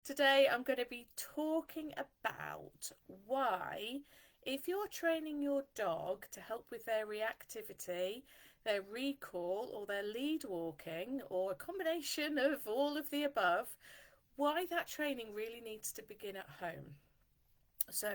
Today I'm going to be talking about why, if you're training your dog to help with their reactivity, their recall, or their lead walking, or a combination of all of the above, why that training really needs to begin at home. So,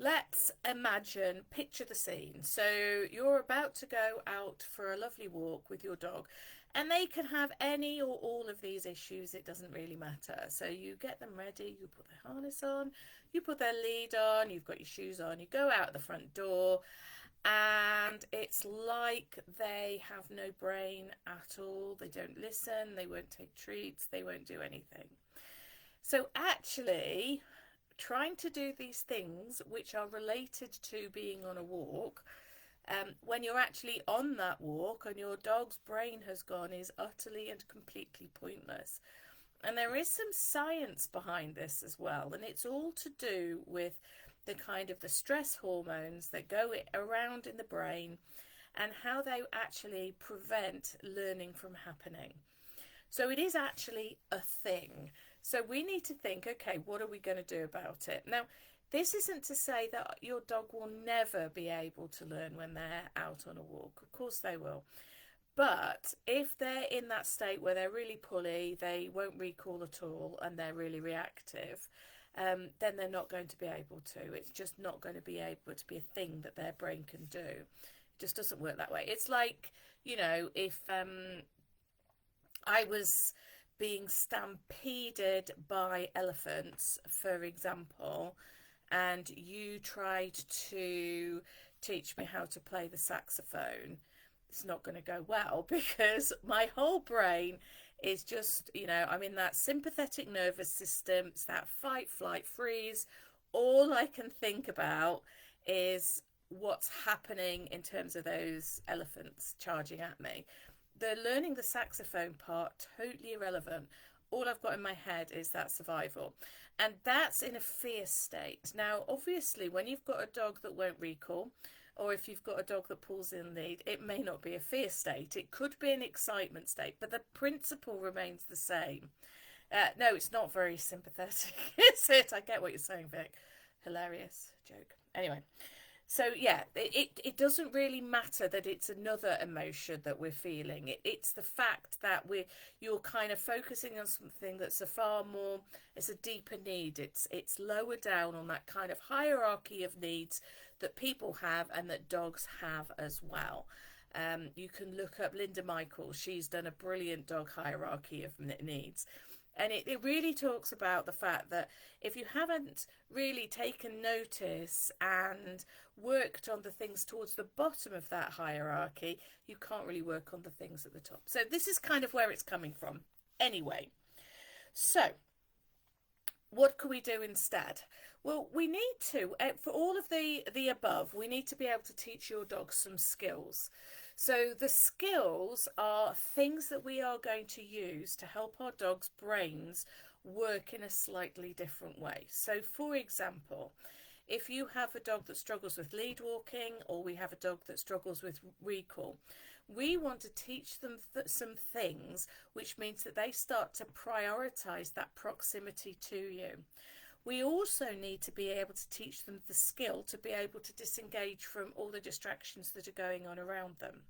let's imagine, picture the scene. So you're about to go out for a lovely walk with your dog, and they can have any or all of these issues. It doesn't really matter. So you get them ready, you put their harness on, you put their lead on, you've got your shoes on, you go out the front door, and it's like they have no brain at all. They don't listen, they won't take treats, they won't do anything. So actually, trying to do these things which are related to being on a walk, when you're actually on that walk and your dog's brain has gone, is utterly and completely pointless. And there is some science behind this as well, and it's all to do with the kind of the stress hormones that go around in the brain and how they actually prevent learning from happening. So it is actually a thing. So we need to think, okay, what are we going to do about it? Now, this isn't to say that your dog will never be able to learn when they're out on a walk. Of course they will. But if they're in that state where they're really pulley, they won't recall at all, and they're really reactive, then they're not going to be able to. It's just not going to be able to be a thing that their brain can do. It just doesn't work that way. It's like, if I was being stampeded by elephants, for example, and you tried to teach me how to play the saxophone, it's not going to go well because my whole brain is just, I'm in that sympathetic nervous system. It's that fight, flight, freeze. All I can think about is what's happening in terms of those elephants charging at me. The learning the saxophone part, totally irrelevant. All I've got in my head is that survival. And that's in a fear state. Now, obviously, when you've got a dog that won't recall, or if you've got a dog that pulls in lead, it may not be a fear state. It could be an excitement state, but the principle remains the same. No, it's not very sympathetic, is it? I get what you're saying, Vic. Hilarious joke. Anyway. So yeah, it doesn't really matter that it's another emotion that we're feeling. It's the fact that you're kind of focusing on something that's it's a deeper need. It's lower down on that kind of hierarchy of needs that people have and that dogs have as well. You can look up Linda Michaels. She's done a brilliant dog hierarchy of needs. And it really talks about the fact that if you haven't really taken notice and worked on the things towards the bottom of that hierarchy, you can't really work on the things at the top. So this is kind of where it's coming from. Anyway, so what can we do instead? Well, we need to, for all of the above, we need to be able to teach your dog some skills. So the skills are things that we are going to use to help our dog's brains work in a slightly different way. So for example, if you have a dog that struggles with lead walking, or we have a dog that struggles with recall, we want to teach them some things, which means that they start to prioritize that proximity to you. We also need to be able to teach them the skill to be able to disengage from all the distractions that are going on around them.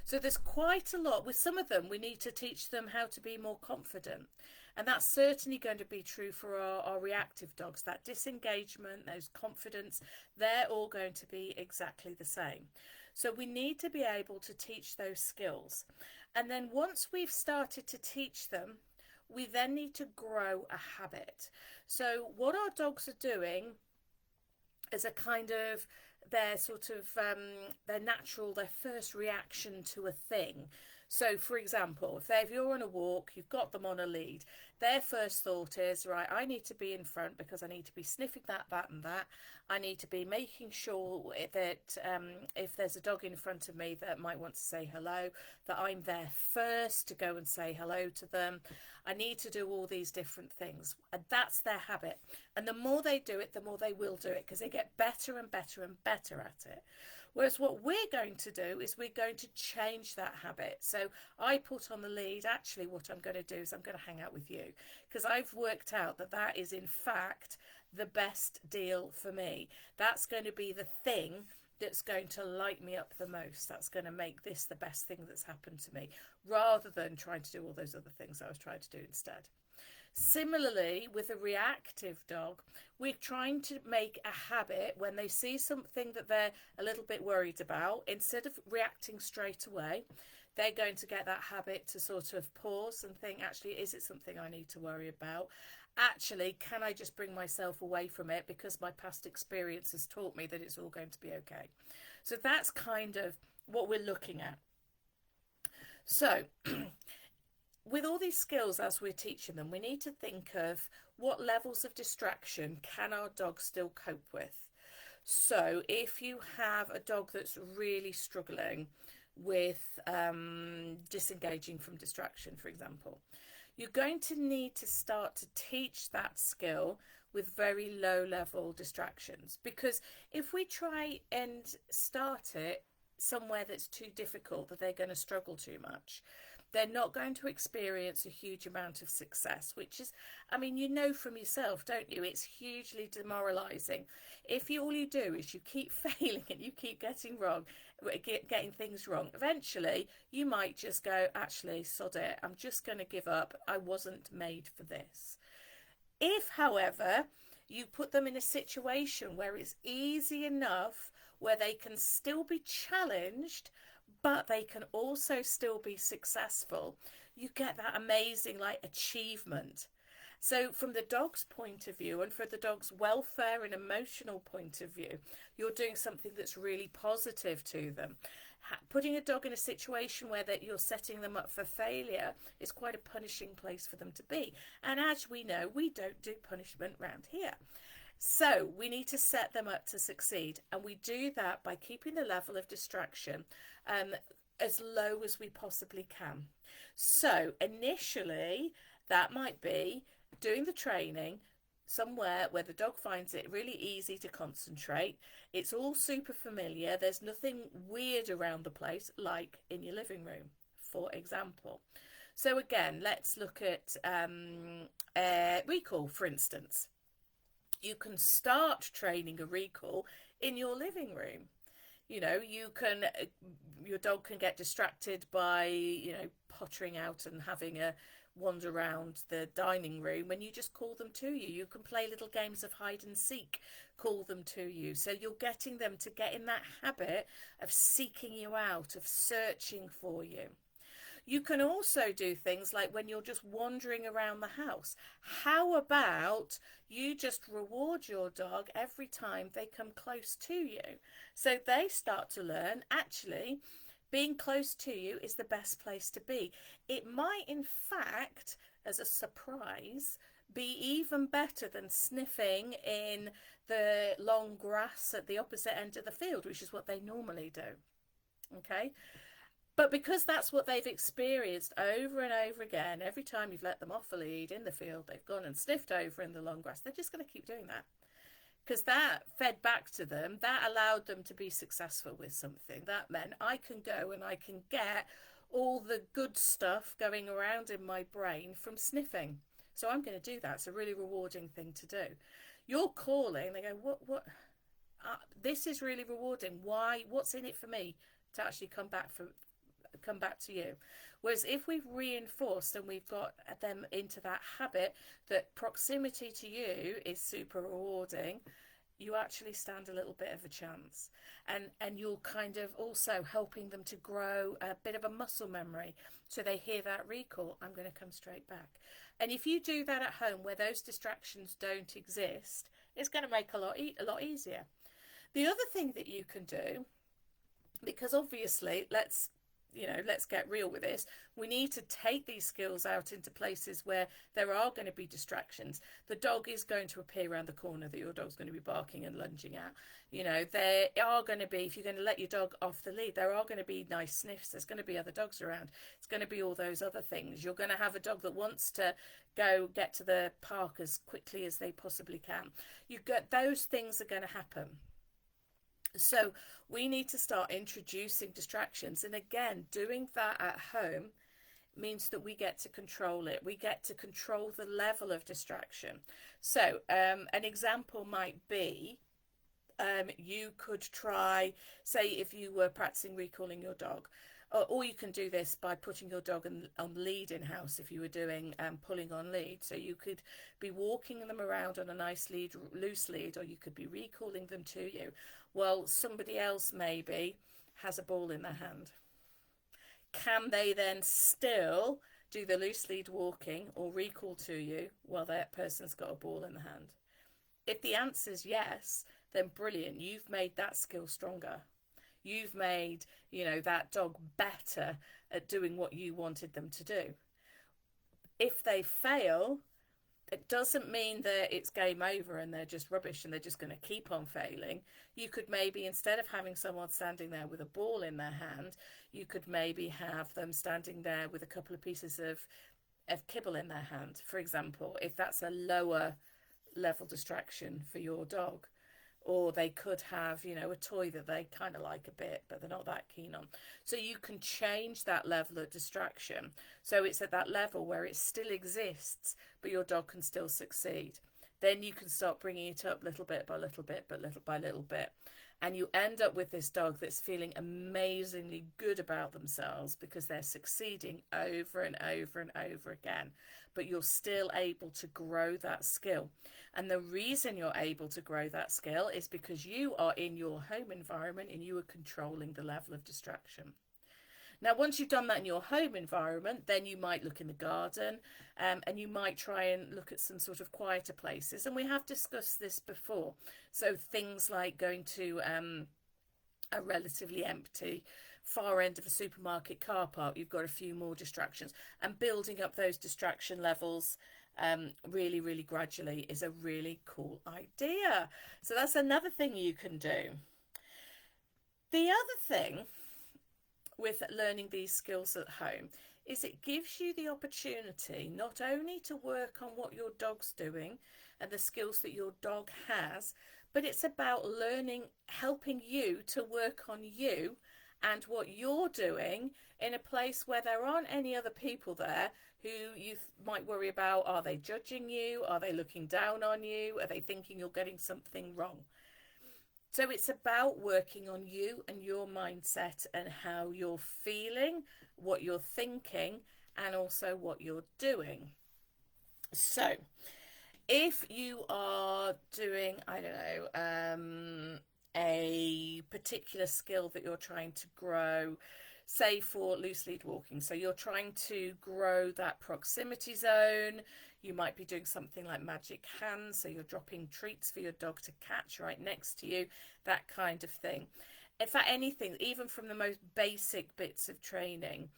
So there's quite a lot. With some of them, we need to teach them how to be more confident. And that's certainly going to be true for our reactive dogs. That disengagement, those confidence, they're all going to be exactly the same. So we need to be able to teach those skills. And then once we've started to teach them, we then need to grow a habit. So what our dogs are doing is a kind of their first reaction to a thing. So for example, if you're on a walk, you've got them on a lead, their first thought is, right, I need to be in front because I need to be sniffing that, and that. I need to be making sure that if there's a dog in front of me that might want to say hello, that I'm there first to go and say hello to them. I need to do all these different things. And that's their habit. And the more they do it, the more they will do it, because they get better and better and better at it. Whereas what we're going to do is we're going to change that habit. So I put on the lead, actually what I'm going to do is I'm going to hang out with you, because I've worked out that that is in fact the best deal for me. That's going to be the thing that's going to light me up the most. That's going to make this the best thing that's happened to me, rather than trying to do all those other things I was trying to do instead. Similarly, with a reactive dog, we're trying to make a habit when they see something that they're a little bit worried about, instead of reacting straight away, they're going to get that habit to sort of pause and think, actually, is it something I need to worry about? Actually, can I just bring myself away from it because my past experience has taught me that it's all going to be okay? So that's kind of what we're looking at. So with all these skills, as we're teaching them, we need to think of what levels of distraction can our dog still cope with. So if you have a dog that's really struggling with disengaging from distraction, for example, you're going to need to start to teach that skill with very low level distractions, because if we try and start it somewhere that's too difficult, that they're going to struggle too much, they're not going to experience a huge amount of success, which is, I mean, you know from yourself, don't you? It's hugely demoralizing. If all you do is you keep failing and you keep getting things wrong, eventually you might just go, actually, sod it, I'm just going to give up. I wasn't made for this. If, however, you put them in a situation where it's easy enough, where they can still be challenged, but they can also still be successful, you get that amazing achievement. So from the dog's point of view, and for the dog's welfare and emotional point of view, you're doing something that's really positive to them. Putting a dog in a situation where that you're setting them up for failure is quite a punishing place for them to be. And as we know, we don't do punishment round here. So we need to set them up to succeed, and we do that by keeping the level of distraction as low as we possibly can. So initially that might be doing the training somewhere where the dog finds it really easy to concentrate. It's all super familiar. There's nothing weird around the place, like in your living room, for example. So again, let's look at recall, for instance. You can start training a recall in your living room. You know, your dog can get distracted by, pottering out and having a wander around the dining room, when you just call them to you. You can play little games of hide and seek, call them to you. So you're getting them to get in that habit of seeking you out, of searching for you. You can also do things like when you're just wandering around the house. How about you just reward your dog every time they come close to you? So they start to learn, actually, being close to you is the best place to be. It might, in fact, as a surprise, be even better than sniffing in the long grass at the opposite end of the field, which is what they normally do. Okay? But because that's what they've experienced over and over again, every time you've let them off a lead in the field, they've gone and sniffed over in the long grass. They're just going to keep doing that, because that fed back to them. That allowed them to be successful with something. That meant I can go and I can get all the good stuff going around in my brain from sniffing. So I'm going to do that. It's a really rewarding thing to do. You're calling, they go, what? This is really rewarding. Why? What's in it for me to actually come back to you? Whereas if we've reinforced and we've got them into that habit that proximity to you is super rewarding, you actually stand a little bit of a chance, and you're kind of also helping them to grow a bit of a muscle memory, so they hear that recall, I'm going to come straight back. And if you do that at home where those distractions don't exist, it's going to make a lot easier. The other thing that you can do, because obviously let's get real with this. We need to take these skills out into places where there are going to be distractions. The dog is going to appear around the corner that your dog's going to be barking and lunging at. There are going to be, if you're going to let your dog off the lead, there are going to be nice sniffs. There's going to be other dogs around. It's going to be all those other things. You're going to have a dog that wants to get to the park as quickly as they possibly can. Those things are going to happen. So we need to start introducing distractions. And again, doing that at home means that we get to control it. We get to control the level of distraction. So an example might be you could try, say, if you were practicing recalling your dog, or you can do this by putting your dog on lead in house if you were doing pulling on lead. So you could be walking them around on a nice lead, loose lead, or you could be recalling them to you. Well, somebody else maybe has a ball in their hand. Can they then still do the loose lead walking or recall to you while that person's got a ball in the hand? If the answer is yes, then brilliant. You've made that skill stronger. You've made, that dog better at doing what you wanted them to do. If they fail, it doesn't mean that it's game over and they're just rubbish and they're just going to keep on failing. You could maybe, instead of having someone standing there with a ball in their hand, you could maybe have them standing there with a couple of pieces of kibble in their hand, for example, if that's a lower level distraction for your dog. Or they could have, a toy that they kind of like a bit, but they're not that keen on. So you can change that level of distraction. So it's at that level where it still exists, but your dog can still succeed. Then you can start bringing it up little bit by little bit, but little by little bit. And you end up with this dog that's feeling amazingly good about themselves because they're succeeding over and over and over again. But you're still able to grow that skill. And the reason you're able to grow that skill is because you are in your home environment and you are controlling the level of distraction. Now, once you've done that in your home environment, then you might look in the garden and you might try and look at some sort of quieter places. And we have discussed this before. So things like going to a relatively empty far end of a supermarket car park, you've got a few more distractions, and building up those distraction levels really, really gradually is a really cool idea. So that's another thing you can do. The other thing with learning these skills at home is it gives you the opportunity not only to work on what your dog's doing and the skills that your dog has, but it's about learning, helping you to work on you and what you're doing in a place where there aren't any other people there who you might worry about. Are they judging you? Are they looking down on you? Are they thinking you're getting something wrong? So it's about working on you and your mindset and how you're feeling, what you're thinking, and also what you're doing. So if you are doing, I don't know, a particular skill that you're trying to grow, say for loose lead walking, so you're trying to grow that proximity zone. You might be doing something like magic hands, so you're dropping treats for your dog to catch right next to you, that kind of thing. In fact, anything, even from the most basic bits of training,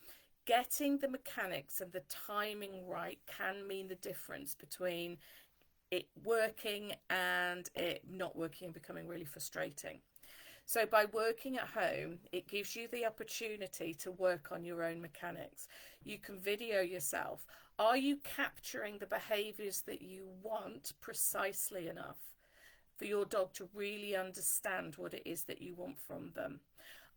getting the mechanics and the timing right can mean the difference between it working and it not working and becoming really frustrating. So by working at home, it gives you the opportunity to work on your own mechanics. You can video yourself. Are you capturing the behaviours that you want precisely enough for your dog to really understand what it is that you want from them?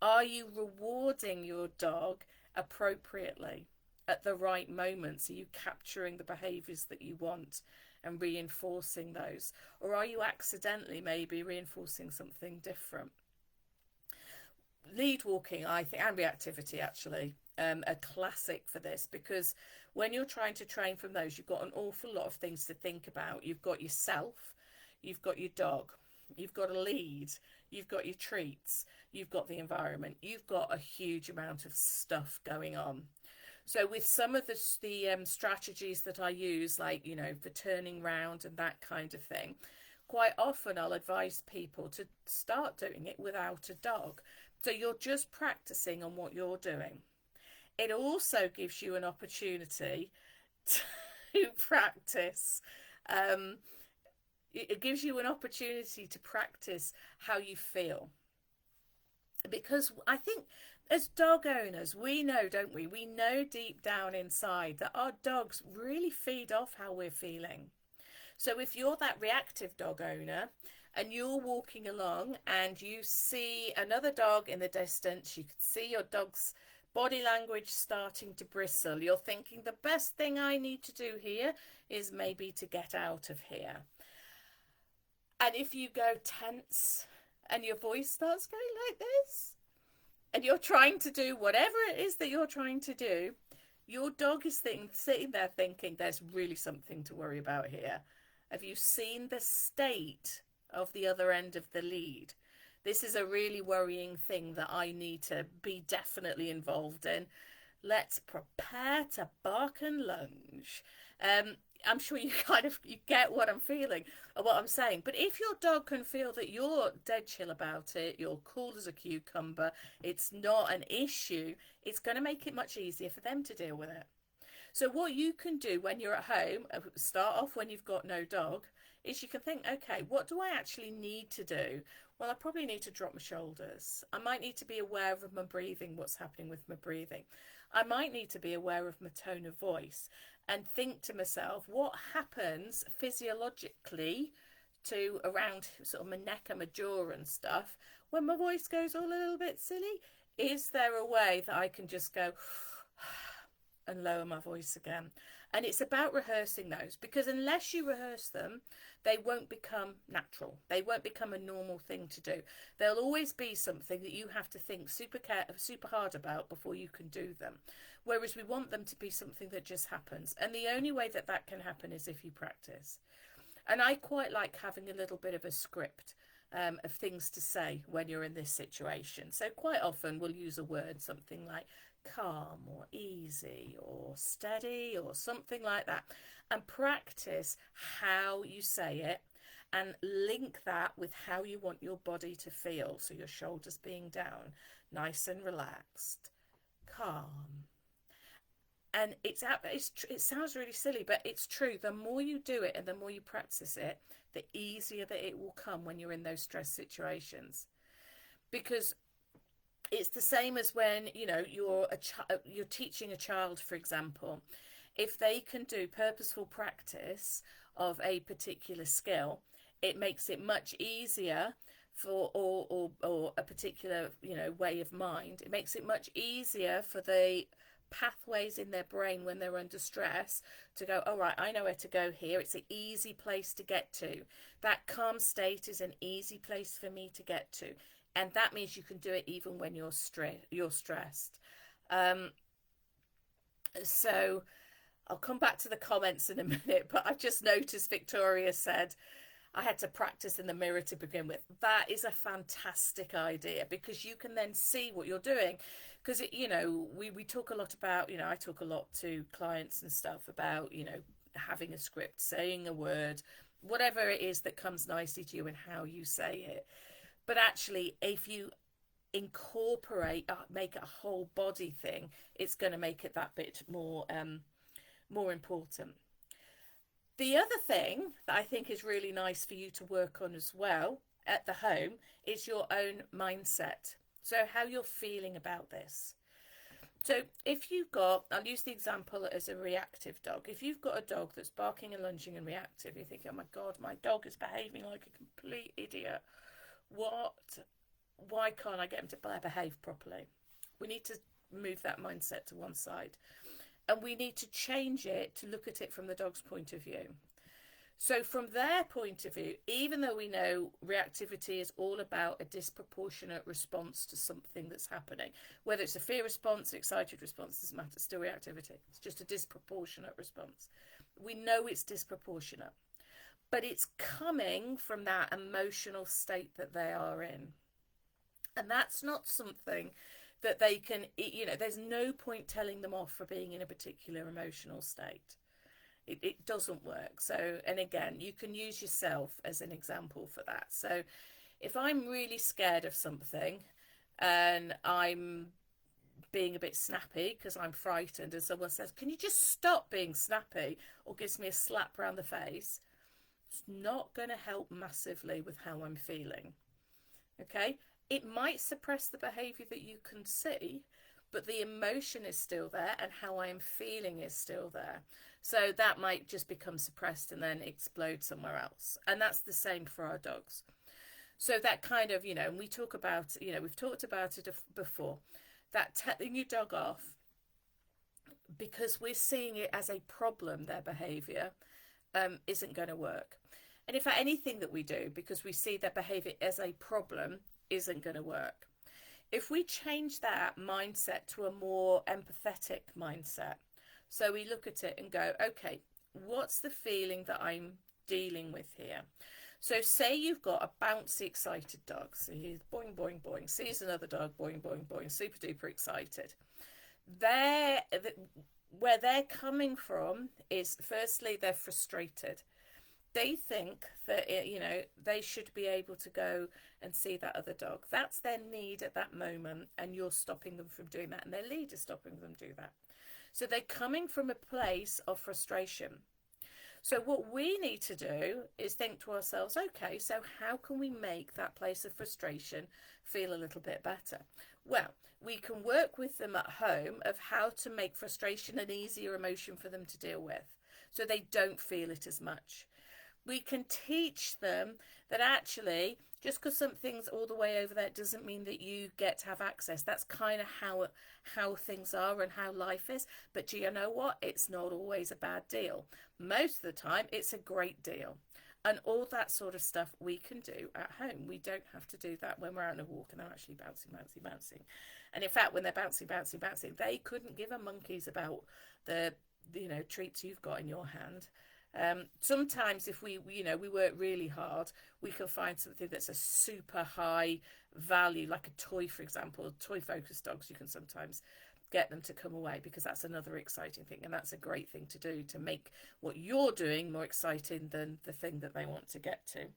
Are you rewarding your dog appropriately at the right moments? Are you capturing the behaviours that you want and reinforcing those? Or are you accidentally maybe reinforcing something different? Lead walking, I think, and reactivity actually, a classic for this, because when you're trying to train from those, you've got an awful lot of things to think about. You've got yourself, you've got your dog, you've got a lead, you've got your treats, you've got the environment, you've got a huge amount of stuff going on. So with some of the strategies that I use, like, for turning round and that kind of thing, quite often I'll advise people to start doing it without a dog. So you're just practicing on what you're doing. It also gives you an opportunity to practice. It gives you an opportunity to practice how you feel. Because I think as dog owners, we know, don't we? We know deep down inside that our dogs really feed off how we're feeling. So if you're that reactive dog owner and you're walking along and you see another dog in the distance, you can see your dog's body language starting to bristle. You're thinking the best thing I need to do here is maybe to get out of here. And if you go tense and your voice starts going like this, and you're trying to do whatever it is that you're trying to do, your dog is sitting there thinking there's really something to worry about here. Have you seen the state of the other end of the lead? This is a really worrying thing that I need to be definitely involved in. Let's prepare to bark and lunge. I'm sure you get what I'm feeling or what I'm saying. But if your dog can feel that you're dead chill about it, you're cool as a cucumber, it's not an issue, it's going to make it much easier for them to deal with it. So what you can do when you're at home, start off when you've got no dog, is you can think, okay, what do I actually need to do? Well, I probably need to drop my shoulders. I might need to be aware of my breathing, what's happening with my breathing. I might need to be aware of my tone of voice and think to myself, what happens physiologically to around sort of my neck and my jaw and stuff when my voice goes all a little bit silly? Is there a way that I can just go and lower my voice again? And it's about rehearsing those, because unless you rehearse them, they won't become natural. They won't become a normal thing to do. There'll always be something that you have to think super hard about before you can do them. Whereas we want them to be something that just happens. And the only way that that can happen is if you practice. And I quite like having a little bit of a script of things to say when you're in this situation. So quite often we'll use a word, something like calm or easy or steady or something like that, and practice how you say it and link that with how you want your body to feel. So your shoulders being down, nice and relaxed, calm. And it sounds really silly, but it's true. The more you do it and the more you practice it, the easier that it will come when you're in those stress situations. Because it's the same as when, you know, you're teaching a child, for example. If they can do purposeful practice of a particular skill, it makes it much easier for or a particular, you know, way of mind. It makes it much easier for the pathways in their brain when they're under stress to go, all right, I know where to go here. It's an easy place to get to. That calm state is an easy place for me to get to. And that means you can do it even when you're stressed. So I'll come back to the comments in a minute, but I've just noticed Victoria said, I had to practice in the mirror to begin with. That is a fantastic idea, because you can then see what you're doing. Because, you know, we talk a lot about, you know, I talk a lot to clients and stuff about, you know, having a script, saying a word, whatever it is that comes nicely to you and how you say it. But actually, if you incorporate, make it a whole body thing, it's going to make it that bit more important. The other thing that I think is really nice for you to work on as well at the home is your own mindset. So how you're feeling about this. So if you've got, I'll use the example as a reactive dog. If you've got a dog that's barking and lunging and reactive, you think, oh my God, my dog is behaving like a complete idiot. Why can't I get him to behave properly? We need to move that mindset to one side. And we need to change it to look at it from the dog's point of view. So from their point of view, even though we know reactivity is all about a disproportionate response to something that's happening, whether it's a fear response, excited response, doesn't matter, it's still reactivity. It's just a disproportionate response. We know it's disproportionate, but it's coming from that emotional state that they are in. And that's not something that they can, you know, there's no point telling them off for being in a particular emotional state. It doesn't work. So, and again, you can use yourself as an example for that. So if I'm really scared of something and I'm being a bit snappy because I'm frightened, and someone says, can you just stop being snappy, or gives me a slap around the face, it's not going to help massively with how I'm feeling. Okay? It might suppress the behaviour that you can see, but the emotion is still there and how I am feeling is still there. So that might just become suppressed and then explode somewhere else. And that's the same for our dogs. So that kind of, and we talk about, we've talked about it before, that telling your dog off because we're seeing it as a problem, their behaviour, isn't going to work. And in fact, anything that we do because we see their behaviour as a problem isn't going to work. If we change that mindset to a more empathetic mindset, so we look at it and go, okay, what's the feeling that I'm dealing with here? So say you've got a bouncy, excited dog. So he's boing, boing, boing, sees another dog, boing, boing, boing, super duper excited. Where they're coming from is, firstly, they're frustrated. They think that they should be able to go and see that other dog. That's their need at that moment, and you're stopping them from doing that, and their lead is stopping them do that. So they're coming from a place of frustration. So what we need to do is think to ourselves, okay, so how can we make that place of frustration feel a little bit better? Well, we can work with them at home of how to make frustration an easier emotion for them to deal with, so they don't feel it as much. We can teach them that actually, just because something's all the way over there doesn't mean that you get to have access. That's kind of how things are and how life is. But do you know what? It's not always a bad deal. Most of the time, it's a great deal. And all that sort of stuff we can do at home. We don't have to do that when we're out on a walk and they're actually bouncing, bouncing, bouncing. And in fact, when they're bouncing, bouncing, bouncing, they couldn't give a monkeys about the treats you've got in your hand. Sometimes if we work really hard, we can find something that's a super high value, like a toy, for example. Toy focused dogs, you can sometimes get them to come away, because that's another exciting thing, and that's a great thing to do to make what you're doing more exciting than the thing that they want to get to.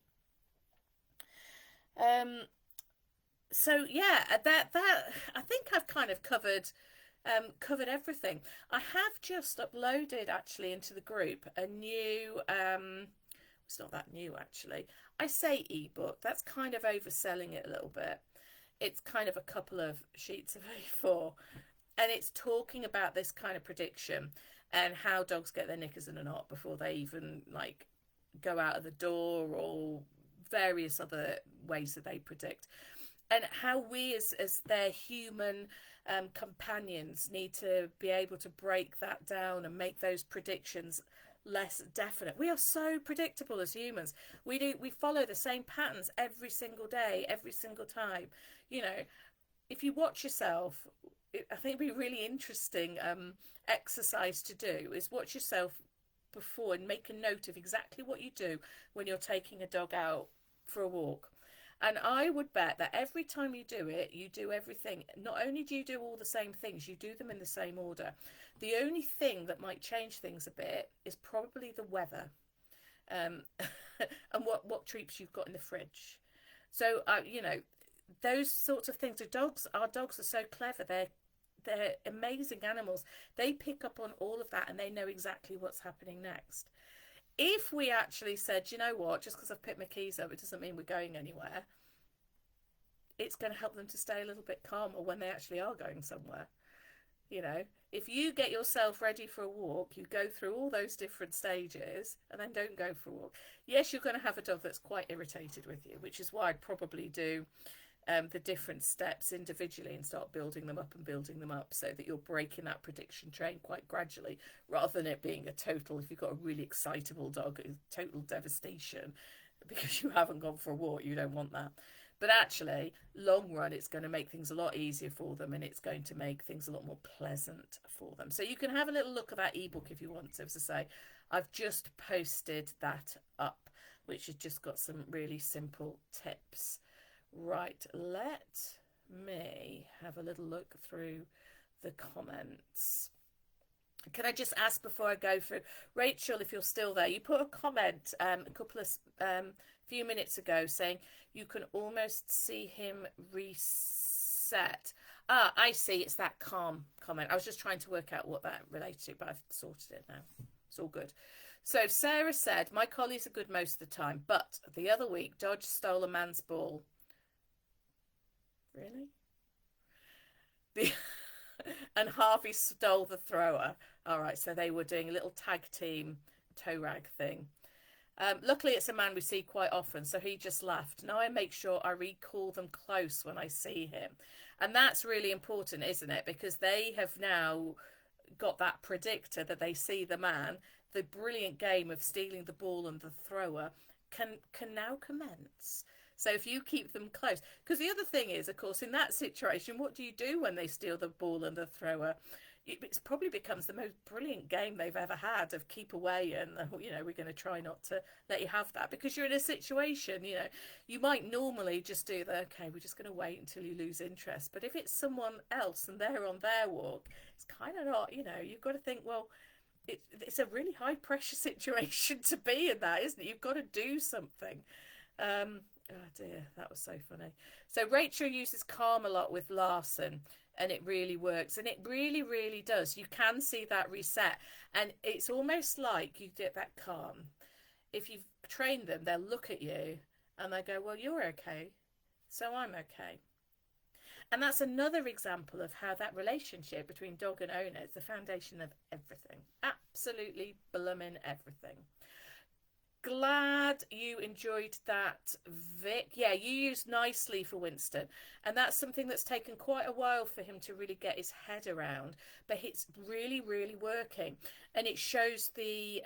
So yeah, that I think I've kind of covered everything. I have just uploaded actually into the group a new, it's not that new actually. I say ebook, that's kind of overselling it a little bit. It's kind of a couple of sheets of A4, and it's talking about this kind of prediction and how dogs get their knickers in a knot before they even like go out of the door, or various other ways that they predict, and how we as their human companions need to be able to break that down and make those predictions less definite. We are so predictable as humans. We follow the same patterns every single day, every single time. If you watch yourself, I think it'd be a really interesting exercise to do, is watch yourself before and make a note of exactly what you do when you're taking a dog out for a walk. And I would bet that every time you do it, you do everything. Not only do you do all the same things, you do them in the same order. The only thing that might change things a bit is probably the weather, and what treats you've got in the fridge. So, those sorts of things. Our dogs are so clever. They're amazing animals. They pick up on all of that, and they know exactly what's happening next. If we actually said, you know what, just because I've picked my keys up, it doesn't mean we're going anywhere, it's going to help them to stay a little bit calmer when they actually are going somewhere. If you get yourself ready for a walk, you go through all those different stages and then don't go for a walk. Yes, you're going to have a dog that's quite irritated with you, which is why I'd probably do the different steps individually and start building them up and building them up, so that you're breaking that prediction train quite gradually, rather than it being a total, if you've got a really excitable dog, total devastation because you haven't gone for a walk. You don't want that. But actually, long run, it's going to make things a lot easier for them, and it's going to make things a lot more pleasant for them. So you can have a little look at that ebook if you want to. As I say, I've just posted that up, which has just got some really simple tips. Right, let me have a little look through the comments. Can I just ask before I go through, Rachel, if you're still there, you put a comment a couple of few minutes ago saying you can almost see him reset. I see, it's that calm comment. I was just trying to work out what that related to, but I've sorted it now. It's all good. So Sarah said, my collies are good most of the time, but the other week Dodge stole a man's ball. Really? And Harvey stole the thrower. All right, so they were doing a little tag team toe rag thing. Luckily, it's a man we see quite often, so he just left. Now I make sure I recall them close when I see him. And that's really important, isn't it? Because they have now got that predictor that they see the man. The brilliant game of stealing the ball and the thrower can now commence. So if you keep them close, because the other thing is, of course, in that situation, what do you do when they steal the ball and the thrower? It probably becomes the most brilliant game they've ever had of keep away, and we're going to try not to let you have that, because you're in a situation, you might normally just do the, okay, we're just going to wait until you lose interest. But if it's someone else and they're on their walk, it's kind of not, you've got to think, well, it's a really high pressure situation to be in, that, isn't it? You've got to do something. Oh dear, that was so funny. So Rachel uses calm a lot with Larson, and it really works, and it really, really does. You can see that reset, and it's almost like you get that calm. If you've trained them, they'll look at you and they go, well, you're okay, so I'm okay. And that's another example of how that relationship between dog and owner is the foundation of everything. Absolutely blooming everything. Glad you enjoyed that, Vic. Yeah, you used nicely for Winston, and that's something that's taken quite a while for him to really get his head around, but it's really, really working, and it shows the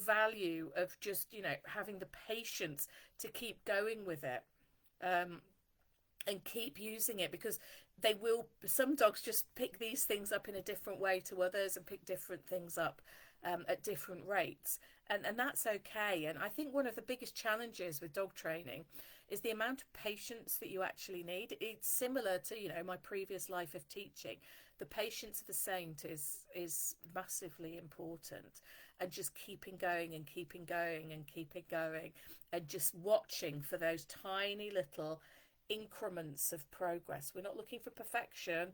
value of just having the patience to keep going with it, and keep using it, because some dogs just pick these things up in a different way to others, and pick different things up at different rates, and that's okay. And I think one of the biggest challenges with dog training is the amount of patience that you actually need. It's similar to my previous life of teaching. The patience of a saint is massively important, and just keeping going and keeping going and keeping going, and just watching for those tiny little increments of progress. We're not looking for perfection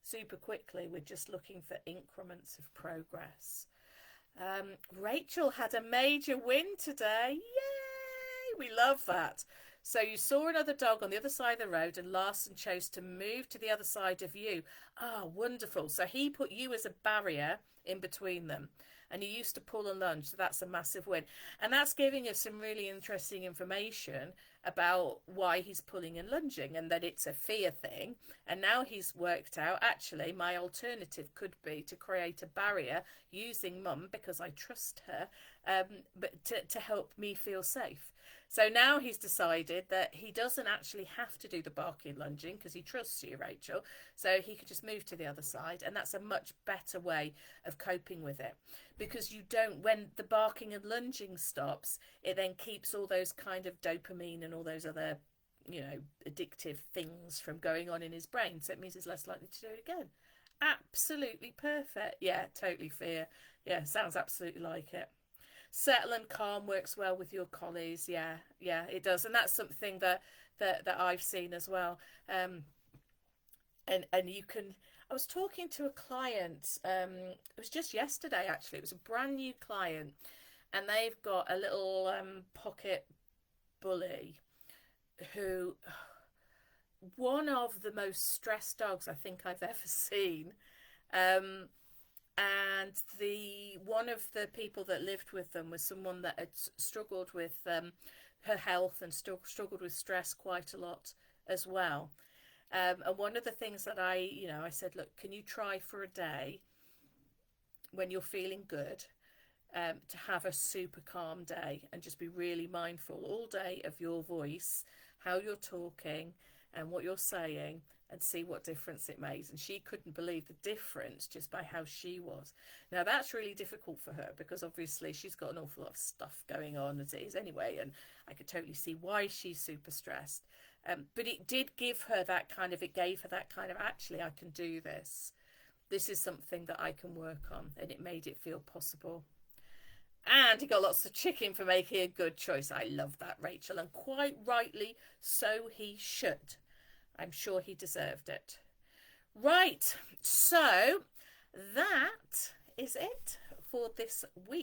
super quickly, we're just looking for increments of progress. Rachel had a major win today. Yay! We love that. So you saw another dog on the other side of the road, and Larson chose to move to the other side of you. Ah, wonderful. So he put you as a barrier in between them, and he used to pull and lunge, so that's a massive win. And that's giving us some really interesting information about why he's pulling and lunging, and that it's a fear thing. And now he's worked out, actually, my alternative could be to create a barrier using Mum, because I trust her, but to help me feel safe. So now he's decided that he doesn't actually have to do the barking lunging, because he trusts you, Rachel. So he could just move to the other side, and that's a much better way of coping with it. Because when the barking and lunging stops, it then keeps all those kind of dopamine and all those other, addictive things from going on in his brain. So it means he's less likely to do it again. Absolutely perfect. Yeah, totally fair. Yeah, sounds absolutely like it. Settle and calm works well with your collies. Yeah, it does. And that's something that I've seen as well. And you can, I was talking to a client, it was just yesterday actually, it was a brand new client, and they've got a little pocket bully who, one of the most stressed dogs I think I've ever seen. And one of the people that lived with them was someone that had struggled with her health, and struggled with stress quite a lot as well. And one of the things that I said, look, can you try for a day when you're feeling good, to have a super calm day, and just be really mindful all day of your voice, how you're talking and what you're saying, and see what difference it makes. And she couldn't believe the difference just by how she was. Now that's really difficult for her, because obviously she's got an awful lot of stuff going on as it is anyway, and I could totally see why she's super stressed. But it gave her that kind of, actually, I can do this. This is something that I can work on, and it made it feel possible. And he got lots of chicken for making a good choice. I love that, Rachel, and quite rightly so he should. I'm sure he deserved it. Right, so that is it for this week.